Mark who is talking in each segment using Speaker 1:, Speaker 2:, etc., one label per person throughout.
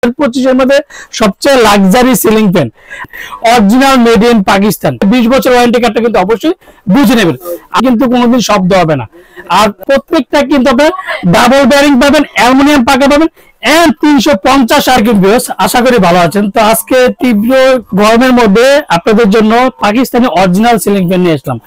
Speaker 1: 2025 মধ্যে সবচেয়ে luxury ceiling fan original made in Pakistan 20 বছর ওয়ারেন্টি কার্ডটা কিন্তু অবশ্যই বুঝে নেবেন, কিন্তু কোনোদিন শব্দ হবে না। আর প্রত্যেকটা কিন্তু আপনার ডাবল বেয়ারিং পাবেন, অ্যালুমিনিয়াম পাকা পাবেন, 350 সার্কিট ভিউয়ার্স। আশা করি ভালো আছেন। তো আজকে তীব্র গরমের মধ্যে আপনাদের জন্য পাকিস্তানি অরিজিনাল সিলিং ফ্যান নিয়ে আসলাম।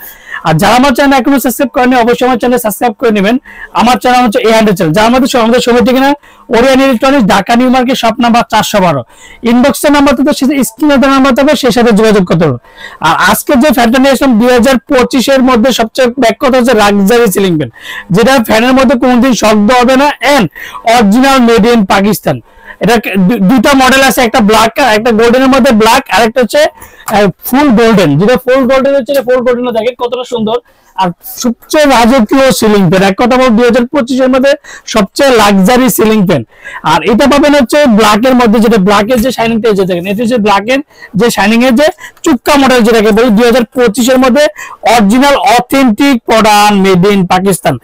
Speaker 1: আর যারা আমার চ্যানেল এখনো সাবস্ক্রাইব করেনি অবশ্যই আমার চ্যানেল সাবস্ক্রাইব করে নেবেন। আমার চ্যানেল হচ্ছে A100 চ্যানেল, যার মধ্যে আমাদের সবাই ঠিকানা Orion electronics, Dhaka new market, shop number 412। ইনবক্সের নাম্বার তো স্ক্রিনে দেওয়া নাম্বার থাকবে, সেই সাথে যোগাযোগ করতে হবে। আর আজকে যে ফ্যানটা নিয়ে আসলাম 2025 এর মধ্যে সবচেয়ে ব্যাক কথা হচ্ছে লাক্সারি সিলিং ফ্যান, যেটা ফ্যানের মধ্যে কোনোদিন শব্দ হবে না, and original made in Pakistan. এটা দুটো মডেল আছে, একটা ব্ল্যাক আর একটা গোল্ডেনের মধ্যে ব্ল্যাক, আর একটা হচ্ছে ফুল গোল্ডেন। যেটা ফুল গোল্ডেন হচ্ছে, ফুল গোল্ডেন দেখেন কতটা সুন্দর। আর সবচেয়ে রাজকীয় সিলিং ফ্যান, এক কথা বল 2025 এর মধ্যে সবচেয়ে লাক্সারি সিলিং ফ্যান। আর এটা পাবেন হচ্ছে ব্ল্যাক এর মধ্যে, যেটা ব্ল্যাকের যে শাইনিংটা এই যে দেখেন, এটা হচ্ছে ব্ল্যাকের যে শাইনিং এর যে চুক্কা মডেল, যেটাকে বলি 2025 এর মধ্যে original authentic product made in Pakistan.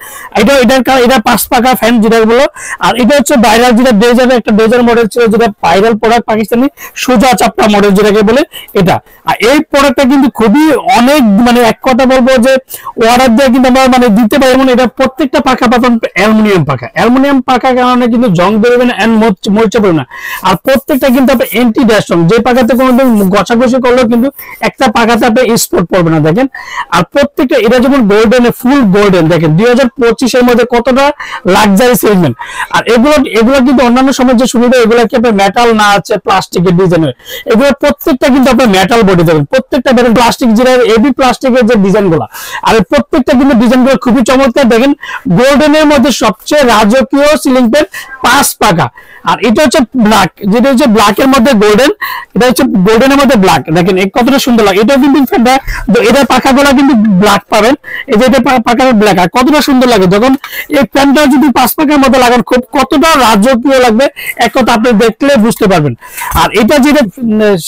Speaker 1: এটা 5 পাকা ফ্যান যেটা বলো। আর এটা হচ্ছে ভাইরাল, যেটা ডেজার একটা ডেজার মডেল ছিল, যেটা ভাইরাল প্রোডাক্ট পাকিস্তানি সোজা চাপটা মডেল যেটাকে বলে এটা। আর এই প্রোডাক্টটা কিন্তু খুবই অনেক মানে এক কথা বলবো যে অর্ডার দিয়ে কিন্তু আমরা মানে দিতে পারি। মানে এটা প্রত্যেকটা পাকা পাবেন অ্যালুমিনিয়াম পাকা, অ্যালুমিনিয়াম পাকা কারণে কিন্তু জং ধরবে না, মরিচা পড়বে না। আর প্রত্যেকটা কিন্তু আপনার এন্টি ড্যাশ রং, যে পাকাতে কোনোদিন ঘষাঘষি করলেও কিন্তু একটা পাকাতে আপনার স্পট পড়বে না দেখেন। আর প্রত্যেকটা এটা যেমন গোল্ডেন, ফুল গোল্ডেন দেখেন 2025 এর মধ্যে কতটা লাক্সারি সেগমেন্ট। আর এগুলো কিন্তু অন্যান্য সময় যে সুবিধা, এগুলো কি আপনার মেটাল না আছে প্লাস্টিকের ডিজাইনের, এগুলো প্রত্যেকটা কিন্তু আপনার মেটাল বডি দেখেন, প্রত্যেকটা দেখেন প্লাস্টিক, যেটা এবি প্লাস্টিকের যে ডিজাইন গুলা। আর প্রত্যেকটা কিন্তু ডিজাইন গুলো খুবই চমৎকার দেখেন। গোল্ডেনের মধ্যে সবচেয়ে রাজকীয় সিলিং ফ্যান 5 পাকা। আর এটা হচ্ছে ব্ল্যাক, যেটা হচ্ছে ব্ল্যাকের মধ্যে গোল্ডেন, এটা হচ্ছে গোল্ডেনের মধ্যে ব্ল্যাক দেখেন কতটা সুন্দর লাগে। এটাও কিন্তু ফ্যানটা, এটার পাখাগুলো কিন্তু ব্ল্যাক পাবেন, এই যে এটা পাকা ব্ল্যাক। আর কতটা সুন্দর লাগে যখন এই ফ্যানটা যদি 5 পাকার মধ্যে লাগান, খুব কতটা রাজকীয় লাগবে এক কথা আপনি দেখলে বুঝতে পারবেন। আর এটা যেটা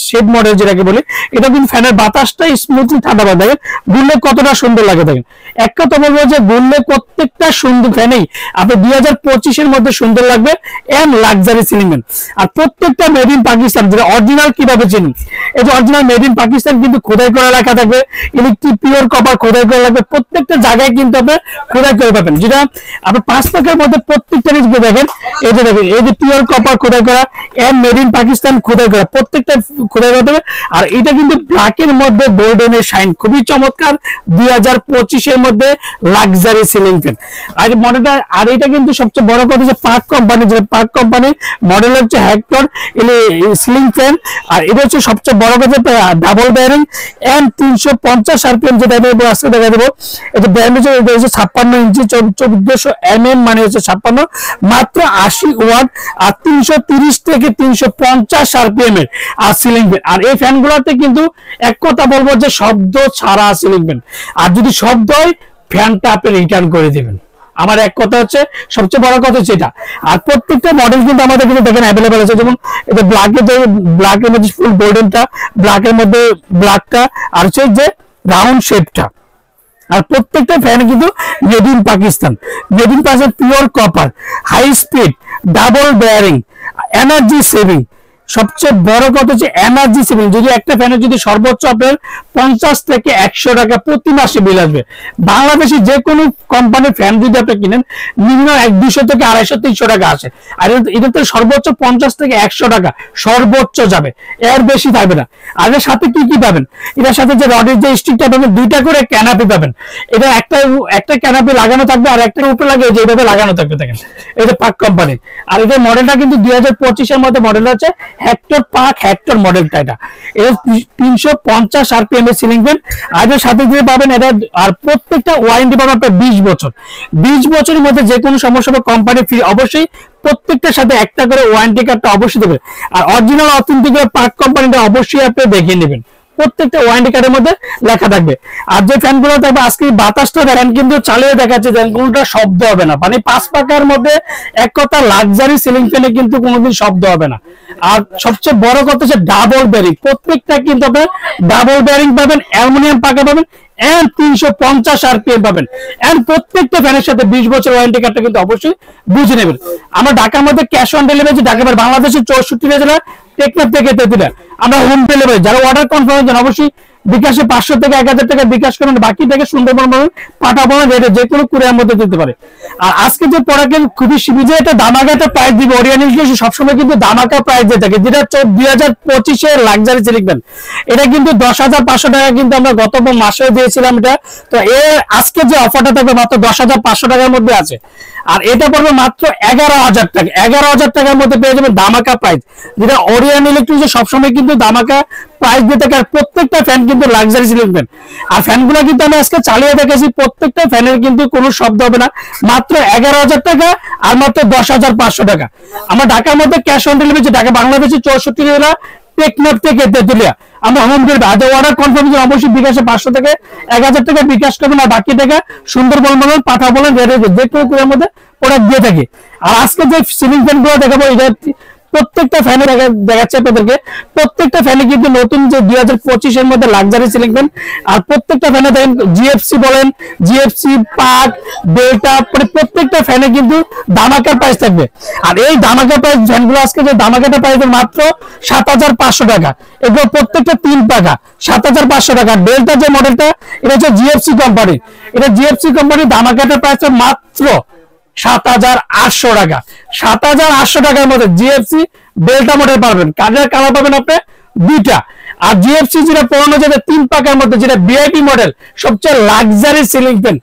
Speaker 1: শেড মডেল যেটাকে বলি, এটা কিন্তু ফ্যানের বাতাসটা স্মুথলি ঠান্ডা পাবে দেখেন, ঘুরলে কতটা সুন্দর লাগে দেখেন। এক কথা বলবো যে ঘুরলে প্রত্যেকটা সুন্দর ফ্যানেই আপনি 2025 এর মধ্যে সুন্দর লাগবে এন্ড লাক্সারি সিলিং ফ্যান। আর প্রত্যেকটা মেড ইন পাকিস্তান, যেটা অরিজিনাল কিভাবে চিনি, এই যে অরিজিনাল মেড ইন পাকিস্তান কিন্তু খোদাই করা লেখা থাকবে, ইলেকট্রিক পিওর কপার খোদাই করা লাগবে, প্রত্যেকটা জায়গায় কিন্তু আপনি খোদাই করে পাবেন। যেটা আপনি 5 পাকার মধ্যে প্রত্যেকটা জিনিস দেখেন, এই যে দেখেন এই যে পিওর কপার খোদাই করা এন্ড মেড ইন পাকিস্তান খোদাই করা, প্রত্যেকটা খোদাই করতে হবে। আর এটা কিন্তু ব্ল্যাকের মধ্যে গোল্ডেনের শাইন, খুবই চমৎকার 2025 এর মধ্যে লাক্সারি সিলিং ফ্যান। আর মডেলটা, আর এটা কিন্তু সবচেয়ে বড় কথা যে পার্ক কোম্পানি, যে পার্ক কোম্পানি মডেল হচ্ছে হেক্টর সিলিং ফ্যান। আর এটা হচ্ছে সবচেয়ে বড় কথা ডাবল বেয়ারিং এন্ড 350 আরপিএম, যেটা আমি আজকে দেখা দেবো। এটা ব্র্যান্ড হচ্ছে 56 ইঞ্চি 1400 mm, মানে হচ্ছে 56 মাত্র 80 ওয়াট। আর 330 থেকে 350 আরপিএম এর আর সিলিং ফ্যান। আর এই ফ্যান গুলাতে কিন্তু এক কথা বলবো যে শব্দ ছাড়া সিলিং ফ্যান। আর যদি শব্দ হয় ফ্যানটা আপনি রিটার্ন করে দিবেন। আমার এক কথা হচ্ছে সবচেয়ে বড় কথা হচ্ছে এটা। আর প্রত্যেকটা মডেল কিন্তু আমাদের কিন্তু দেখেন অ্যাভেলেবেল আছে, যেমন এটা ব্ল্যাকের মধ্যে ফুল গোল্ডেনটা, ব্ল্যাকের মধ্যে ব্ল্যাকটা, আর হচ্ছে যে রাউন্ড শেপটা। আর প্রত্যেকটা ফ্যান কিন্তু made in Pakistan, made in Pakistan pure copper, high speed, double bearing, energy saving. সবচেয়ে বড় কথা হচ্ছে এনার্জি সেভিং। যদি একটা ফ্যানের যদি সর্বোচ্চ আপনার 50 থেকে 100 টাকা প্রতি মাসে বিল আসবে, বাংলাদেশে যে কোনো কোম্পানির ফ্যান যদি আপনি কিনেন মিনিমাম 200 থেকে 250-300 টাকা আসে। আর এটাতে সর্বোচ্চ 50 থেকে 100 টাকা সর্বোচ্চ যাবে, এর বেশি থাকবে না। আর এর সাথে কি কি পাবেন, এটার সাথে যে রডের যে স্টিকটা পাবেন, 2টা করে ক্যানাপি পাবেন। এটা একটা ক্যানাপি লাগানো থাকবে, আর একটার উপরে লাগে যেভাবে লাগানো থাকবে দেখেন, এটা পাক কোম্পানি। আর এটা মডেলটা কিন্তু 2025 এর মধ্যে মডেল আছে হেক্টর পাক, হেক্টর মডেলটা। এটা 350 আরপিএম এর সিলিং ফ্যান। আর এর সাথে দিয়ে পাবেন এটা, আর প্রত্যেকটা ওয়ারেন্টি পাবেন আপনার 20 বছর। 20 বছরের মধ্যে যে কোনো সমস্যা হবে কোম্পানি ফ্রি, অবশ্যই প্রত্যেকটার সাথে একটা করে ওয়ারেন্টি কার্ডটা অবশ্যই দেবে। আর অরিজিনাল অথেন্টিক পাক কোম্পানিটা অবশ্যই আপনি দেখে নেবেন, প্রত্যেকটা ওয়ারেন্টি কার্ডের মধ্যে লেখা থাকবে। আর যে ফ্যানগুলো থাকবে আজকে বাতাসটা দেখেন কিন্তু চালিয়ে দেখাচ্ছে যে কোনটা শব্দ হবে না, মানে 5 পাকার মধ্যে এক কথা লাক্সারি সিলিং ফ্যানে কিন্তু কোনোদিন শব্দ হবে না। আর সবচেয়ে বড় কথা হচ্ছে ডাবল বেয়ারিং, প্রত্যেকটা কিন্তু আপনার ডাবল বেয়ারিং পাবেন, অ্যালুমিনিয়াম পাকা পাবেন এন্ড 350 আরপিএম পাবেন। এন্ড প্রত্যেকটা ফ্যানের সাথে 20 বছর ওয়ারেন্টি কার্ডটা কিন্তু অবশ্যই বুঝে নেবেন। আমরা ঢাকার মধ্যে ক্যাশ অন ডেলিভারি, ঢাকা বাংলাদেশের 64 জেলা, টেকনাফ থেকে তেতুলিয়া আমরা হোম ডেলিভারি। যারা অর্ডার কনফার্ম করেন অবশ্যই বিকাশে 500 থেকে 1000 টাকা বিকাশ করেন, বাকি টাকা সুন্দরবন পাঠাবো না, রেটে যে কোনো কুরিয়ার মধ্যে দিতে পারে। আর আজকে যে প্রোডাক্টের খুবই সীমিত একটা ধামাকা একটা প্রাইস দিব, ওরিয়ন ইলেকট্রনিক্স সবসময় কিন্তু ধামাকা প্রাইস দিয়ে থাকে, যেটা 2025 এর লাক্সারি সিলিং ফ্যান। এটা কিন্তু 10,500 টাকা কিন্তু আমরা গত মাসে দিয়েছিলাম এটা। তো এর আজকে যে অফারটা থাকবে মাত্র 10,500 টাকার মধ্যে আছে। আর এটা পড়বে মাত্র 11,000 টাকা। 11,000 টাকার মধ্যে পেয়ে যাবেন ধামাকা প্রাইস, যেটা ওরিয়ন ইলেকট্রনিক্স সবসময় কিন্তু ধামাকা প্রাইস দিয়ে থাকে। আর প্রত্যেকটা ফ্যান কিন্তু লাক্সারি সিলিং ফ্যান। আর ফ্যানগুলো কিন্তু আমি আজকে চালিয়ে দেখেছি, প্রত্যেকটা ফ্যানের কিন্তু কোনো শব্দ হবে না, মাত্র 11,000 টাকা আর মাত্র 10,500 টাকা। আমার ঢাকার মধ্যে ক্যাশ অন ডেলিভারি, ঢাকা বাংলাদেশের 64 জেলা, টেকনাফ থেকে তেতুলিয়া আমরা হোম ডেলিভারি। অর্ডার কনফার্মেশন অবশ্যই বিকাশে 500 থেকে 1000 টাকা বিকাশ করবেন, আর বাকি টাকা সুন্দরবন বলেন পাঠা বলেন রেডি যে কোনো কুরিয়ার মধ্যে প্রোডাক্ট দিয়ে থাকে। আর আজকে যে সিলিং ফ্যান গুলো দেখাবো, এটা প্রত্যেকটা ফ্যানে দেখাচ্ছে আপনাদেরকে। প্রত্যেকটা ফ্যানে কিন্তু নতুন যে 2025 এর মধ্যে লাক্সারি সিলিং ফ্যান। আর প্রত্যেকটা ফ্যানে দেখেন জিএফসি বলেন, জিএফসি পাক ডেল্টা, মানে প্রত্যেকটা ফ্যানে কিন্তু ধামাকা প্রাইস থাকবে। আর এই ধামাকা প্রাইস ফ্যানগুলো আজকে যে ধামাকাটা প্রাইস মাত্র 7,500 টাকা। এগুলো প্রত্যেকটা 3 টাকা, 7,500 টাকা। ডেল্টা যে মডেলটা, এটা হচ্ছে জিএফসি কোম্পানি, এটা জিএফসি কোম্পানি ধামাকাটা প্রাইস মাত্র 7,800 টাকা। 7,800 টাকার মধ্যে জিএফসি ডেল্টা মডেল পাবেন। কালার পাবেন আপনি দুইটা। আর জিএফসি যেটা পুরনো, যেটা 3 পাকার মধ্যে, যেটা ভিআইপি মডেল, সবচেয়ে লাক্সারি সিলিং ফ্যান,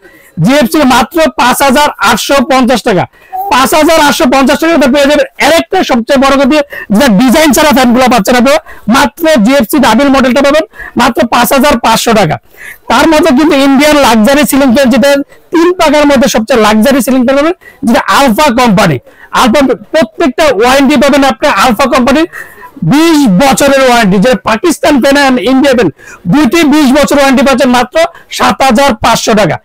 Speaker 1: জিএফসি মাত্র 5,850 টাকা। 5,850 টাকা পেয়ে যাবেন। আরেকটা সবচেয়ে বড় কথা, যেটা ডিজাইন ছাড়া ফ্যানগুলো পাচ্ছেন আপনি, মাত্র জিএফসি ডাবল মডেলটা পাবেন মাত্র 5,500 টাকা। তার মধ্যে কিন্তু ইন্ডিয়ান লাক্সারি সিলিং ফ্যান, যেটা 3 পাকার মধ্যে সবচেয়ে লাক্সারি সিলিং ফ্যান পাবেন, যেটা আলফা কোম্পানি। আলফা প্রত্যেকটা ওয়ারেন্টি পাবেন আপনি আলফা কোম্পানির 20 বছরের ওয়ারেন্টি। যে পাকিস্তান ফ্যান আর ইন্ডিয়া ফ্যান দুইটি 20 বছর ওয়ারেন্টি পাচ্ছেন মাত্র 7,500 টাকা।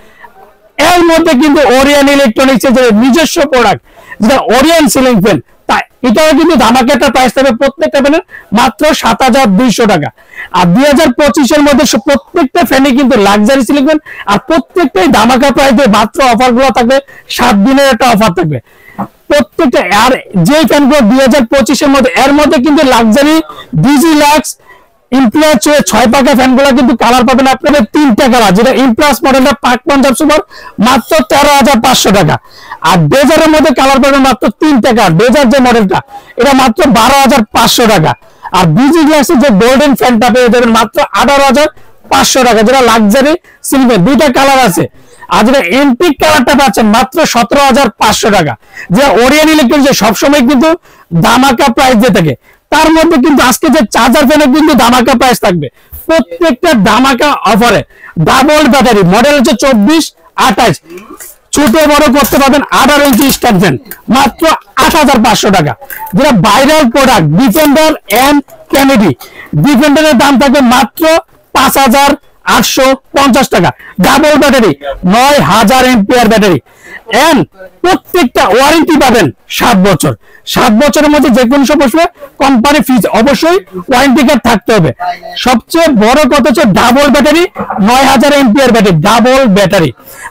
Speaker 1: এর মধ্যে কিন্তু ওরিয়ন ইলেকট্রনিক্স এর নিজস্ব প্রোডাক্ট, যেটা ওরিয়ন সিলিং ফ্যান, তাই এটাও কিন্তু ধামাকাটা প্রাইস থাকবে প্রত্যেকটা ফ্যানের মাত্র 7,200 টাকা। আর 2025 এর মধ্যে প্রত্যেকটা ফ্যানে কিন্তু লাক্সারি সিলিং ফ্যান, আর প্রত্যেকটাই ধামাকা প্রাইস দিয়ে মাত্র অফার গুলো থাকবে, 7 দিনের একটা অফার থাকবে প্রত্যেকটা। আর যে ফ্যানগুলো 2025 এর মধ্যে, এর মধ্যে কিন্তু লাক্সারি ডিজিলাক্স ইমপ্লাস 6 পাকা ফ্যানগুলো কিন্তু কালার পাবেন আপনাদের 3টা কালার, যেটা ইমপ্লাস মডেলটা পাক পাঞ্জাব সুপার মাত্র 13,500 টাকা। আর ডেজারের মধ্যে কালার পাবেন মাত্র 3 টাকা। ডেজার যে মডেলটা, এটা মাত্র 12,500 টাকা। আর বিজি গ্লাসের যে গোল্ডেন ফ্যানটা পেয়ে যাবেন মাত্র 18,500 টাকা, যেটা লাক্সারি সিলভার, 2টা কালার আছে। আর যেটা এন্টিক কালারটা পাচ্ছেন মাত্র 17,500 টাকা। যে ওরিয়ন ইলেকট্রনিক্স সবসময় কিন্তু ধামাকা প্রাইস দিয়ে থাকে। তার মধ্যে কিন্তু আজকে যে চার্জার ফ্যানের কিন্তু ধামাকা প্রাইস থাকবে, প্রত্যেকটা ধামাকা অফারে। ডাবল ব্যাটারি মডেল হচ্ছে 24-28, ছোট বড় করতে পারবেন। 18 ইঞ্চি স্ট্যান্ড ফ্যান মাত্র 8,500 টাকা। যেটা viral product defender and Kennedy, ডিফেন্ডারের দাম থাকবে মাত্র 5,850 টাকা। Double battery 9,000 ampere battery. And প্রত্যেকটা ওয়ারেন্টি পাবেন 7 বছর। 7 বছরের মধ্যে যে কোনো সমস্যা কোম্পানি ফিজ অবশ্যই ওয়ারেন্টি কার্ড থাকতে হবে। সবচেয়ে বড় কথা হচ্ছে double battery, 9,000 ampere battery, double battery.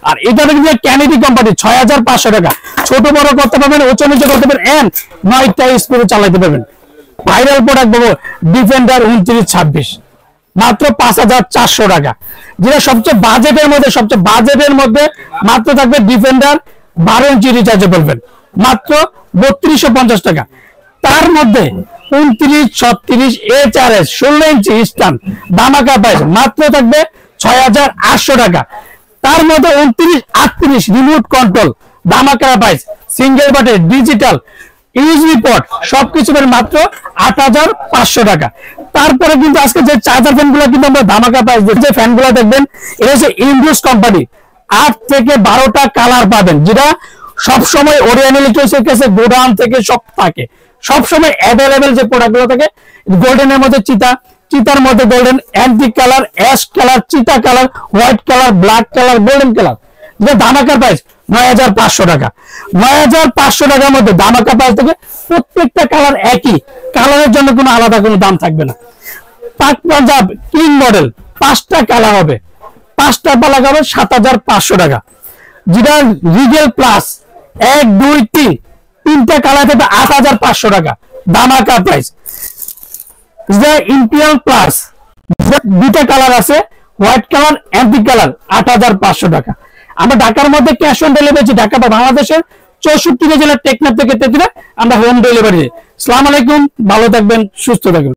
Speaker 1: আর এটা কিন্তু ক্যানেডি কোম্পানি 6,500 টাকা। ছোট বড় করতে পারবেন, উঁচু নিচে করতে পারবেন, এন্ড 9টা স্পিডে চালাতে পারবেন। ভাইরাল প্রোডাক্ট পাবো ডিফেন্ডার 29-26 মাত্র 5,400 টাকা। যেটা সবচেয়ে বাজেটের মধ্যে মাত্র থাকবে ডিফেন্ডার 12 ইঞ্চি রিচার্জেবল ফ্যান মাত্র 3250 টাকা। তার মধ্যে 29-36 HRS 16 ইঞ্চি স্ট্যান্ড ধামাকা প্রাইস মাত্র থাকবে 6,800 টাকা। তার মধ্যে 29-38 রিমোট কন্ট্রোল ধামাকা price, single button digital USB port সবকিছু মাত্র 8,500 টাকা। তারপরে কিন্তু আজকে যে চার্জার ফ্যানগুলো কিন্তু আমরা ধামাকা প্রাইস দিচ্ছি। যে ফ্যানগুলো দেখবেন, এটা হচ্ছে ইন্ডুস কোম্পানি, 8 থেকে 12টা কালার পাবেন, যেটা সবসময় ওরিয়ন ইলেকট্রনিক্স এর কাছে গোডাউন থেকে সব থাকে, সবসময় অ্যাভেলেবেল যে প্রোডাক্টগুলো থাকে। গোল্ডেনের মধ্যে চিতার মধ্যে golden, antique colour, ash colour, cheetah colour, white colour, black colour, golden colour, যেটা ধামাকা প্রাইস 9,500 টাকা। 9,500 টাকার মধ্যে ধামাকা প্রাইস থেকে প্রত্যেকটা কালার একই, কালারের জন্য কোনো আলাদা কোনো দাম থাকবে না। পাক পাঞ্জাব কিং মডেল 5টা কালার হবে, 5টা পাল্লা কাপড় 7500 টাকা। যেটা রিগেল প্লাস 1 2 3 তিনটা কালার থেকে 8500 টাকা ধামাকা প্রাইস। যেটা ইম্পিরিয়াল প্লাস দুটা কালার আছে, হোয়াইট কালার অ্যান্টিক কালার 8500 টাকা। আমরা ঢাকার মধ্যে ক্যাশ অন ডেলিভারি, ঢাকা বা বাংলাদেশের 64 জেলার টেকনাফ থেকে তেতুলিয়া আমরা হোম ডেলিভারি। আসসালামু আলাইকুম, ভালো থাকবেন, সুস্থ থাকবেন।